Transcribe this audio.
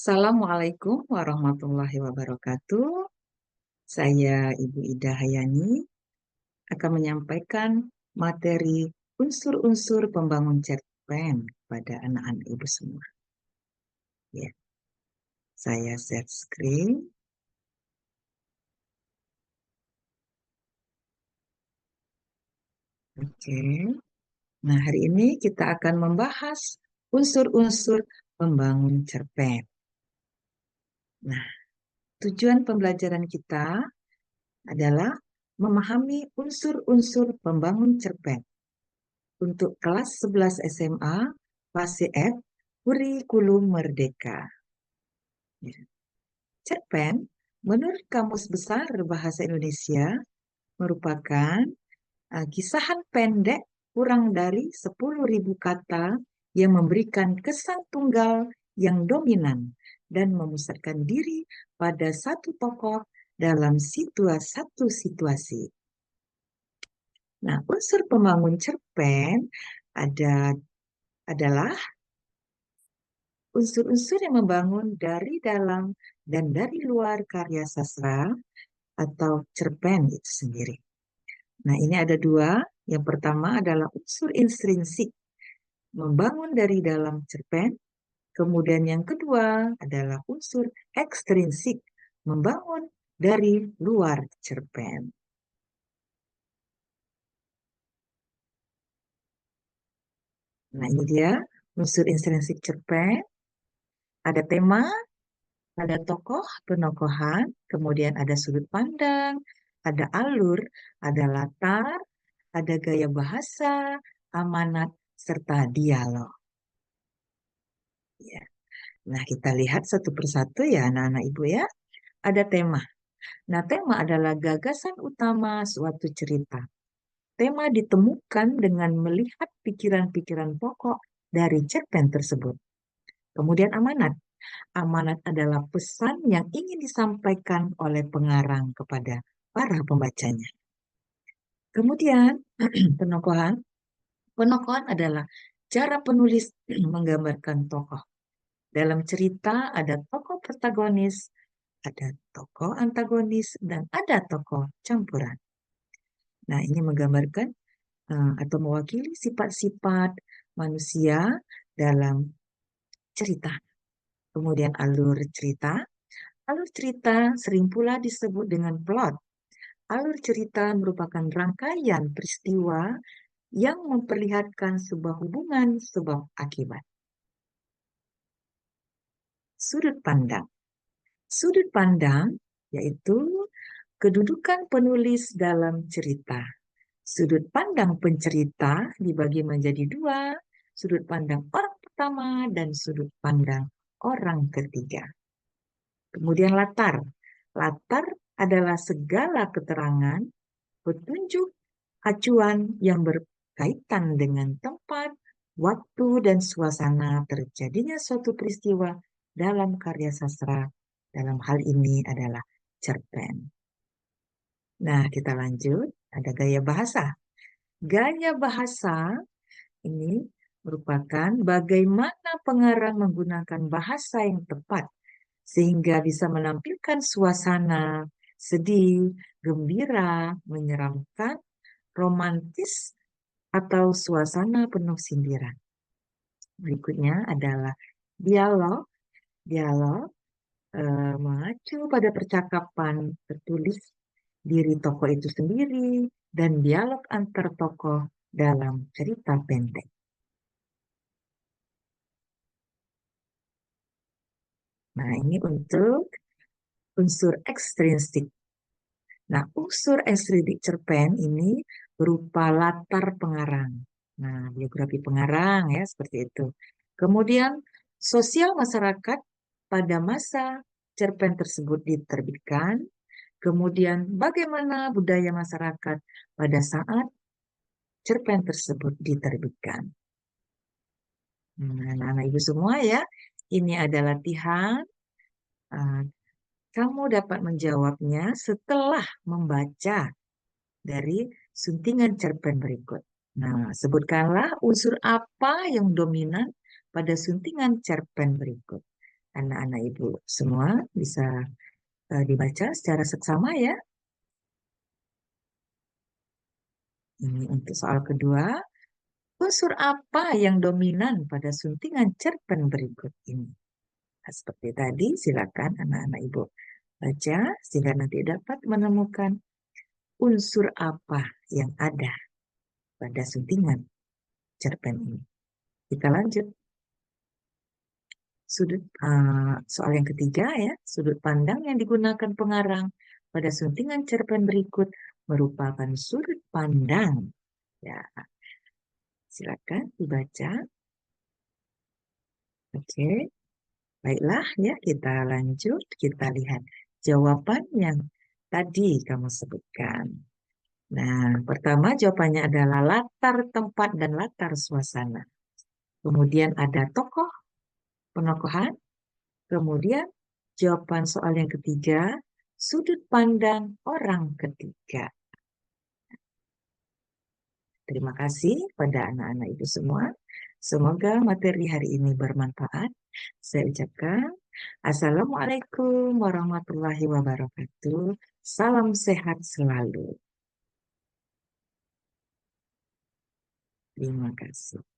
Assalamualaikum warahmatullahi wabarakatuh. Saya Ibu Ida Hayani akan menyampaikan materi unsur-unsur pembangun cerpen kepada anak-anak Ibu semua. Ya, saya share screen. Oke. Nah, hari ini kita akan membahas unsur-unsur pembangun cerpen. Nah, tujuan pembelajaran kita adalah memahami unsur-unsur pembangun cerpen untuk kelas 11 SMA fase F kurikulum merdeka. Ya. Cerpen menurut Kamus Besar Bahasa Indonesia merupakan kisahan pendek kurang dari 10.000 kata yang memberikan kesan tunggal yang dominan dan memusatkan diri pada satu tokoh dalam satu situasi. Nah, unsur pembangun cerpen adalah unsur-unsur yang membangun dari dalam dan dari luar karya sastra atau cerpen itu sendiri. Nah, ini ada dua. Yang pertama adalah unsur intrinsik, membangun dari dalam cerpen. Kemudian yang kedua adalah unsur ekstrinsik, membangun dari luar cerpen. Nah, ini dia unsur intrinsik cerpen. Ada tema, ada tokoh, penokohan, kemudian ada sudut pandang, ada alur, ada latar, ada gaya bahasa, amanat, serta dialog. Ya. Nah, kita lihat satu persatu ya anak-anak Ibu ya. Ada tema. Nah, tema adalah gagasan utama suatu cerita. Tema ditemukan dengan melihat pikiran-pikiran pokok dari cerpen tersebut. Kemudian amanat. Amanat adalah pesan yang ingin disampaikan oleh pengarang kepada para pembacanya. Kemudian penokohan. Penokohan adalah cara penulis menggambarkan tokoh. Dalam cerita ada tokoh protagonis, ada tokoh antagonis, dan ada tokoh campuran. Nah, ini menggambarkan atau mewakili sifat-sifat manusia dalam cerita. Kemudian alur cerita. Alur cerita sering pula disebut dengan plot. Alur cerita merupakan rangkaian peristiwa yang memperlihatkan sebuah hubungan sebab akibat. Sudut pandang. Sudut pandang yaitu kedudukan penulis dalam cerita. Sudut pandang pencerita dibagi menjadi dua, sudut pandang orang pertama dan sudut pandang orang ketiga. Kemudian latar. Latar adalah segala keterangan, petunjuk, acuan yang berkaitan dengan tempat, waktu, dan suasana terjadinya suatu peristiwa dalam karya sastra. Dalam hal ini adalah cerpen. Nah, kita lanjut. Ada gaya bahasa. Gaya bahasa ini merupakan bagaimana pengarang menggunakan bahasa yang tepat sehingga bisa menampilkan suasana sedih, gembira, menyeramkan, romantis, atau suasana penuh sindiran. Berikutnya adalah dialog. Dialog mengacu pada percakapan tertulis diri tokoh itu sendiri dan dialog antar tokoh dalam cerita pendek. Nah, ini untuk unsur ekstrinsik. Nah, unsur ekstrinsik cerpen ini berupa latar pengarang. Nah, biografi pengarang ya seperti itu. Kemudian sosial masyarakat pada masa cerpen tersebut diterbitkan. Kemudian bagaimana budaya masyarakat pada saat cerpen tersebut diterbitkan. Nah, anak-anak ibu semua ya, ini adalah latihan. Uh, Kamu dapat menjawabnya setelah membaca dari suntingan cerpen berikut. Nah, sebutkanlah unsur apa yang dominan pada suntingan cerpen berikut. Anak-anak Ibu semua bisa dibaca secara seksama ya. Ini untuk soal kedua. Unsur apa yang dominan pada suntingan cerpen berikut ini? Nah, seperti tadi, silakan anak-anak Ibu baca sehingga nanti dapat menemukan unsur apa yang ada pada suntingan cerpen ini. Kita lanjut. Soal yang ketiga ya, sudut pandang yang digunakan pengarang pada suntingan cerpen berikut merupakan sudut pandang. Ya, silakan dibaca. Oke, baiklah ya, kita lanjut. Kita lihat jawaban yang tadi kamu sebutkan. Nah, pertama jawabannya adalah latar tempat dan latar suasana. Kemudian ada tokoh, penokohan. Kemudian jawaban soal yang ketiga, sudut pandang orang ketiga. Terima kasih pada anak-anak Ibu semua. Semoga materi hari ini bermanfaat. Saya ucapkan Assalamualaikum warahmatullahi wabarakatuh. Salam sehat selalu. Terima kasih.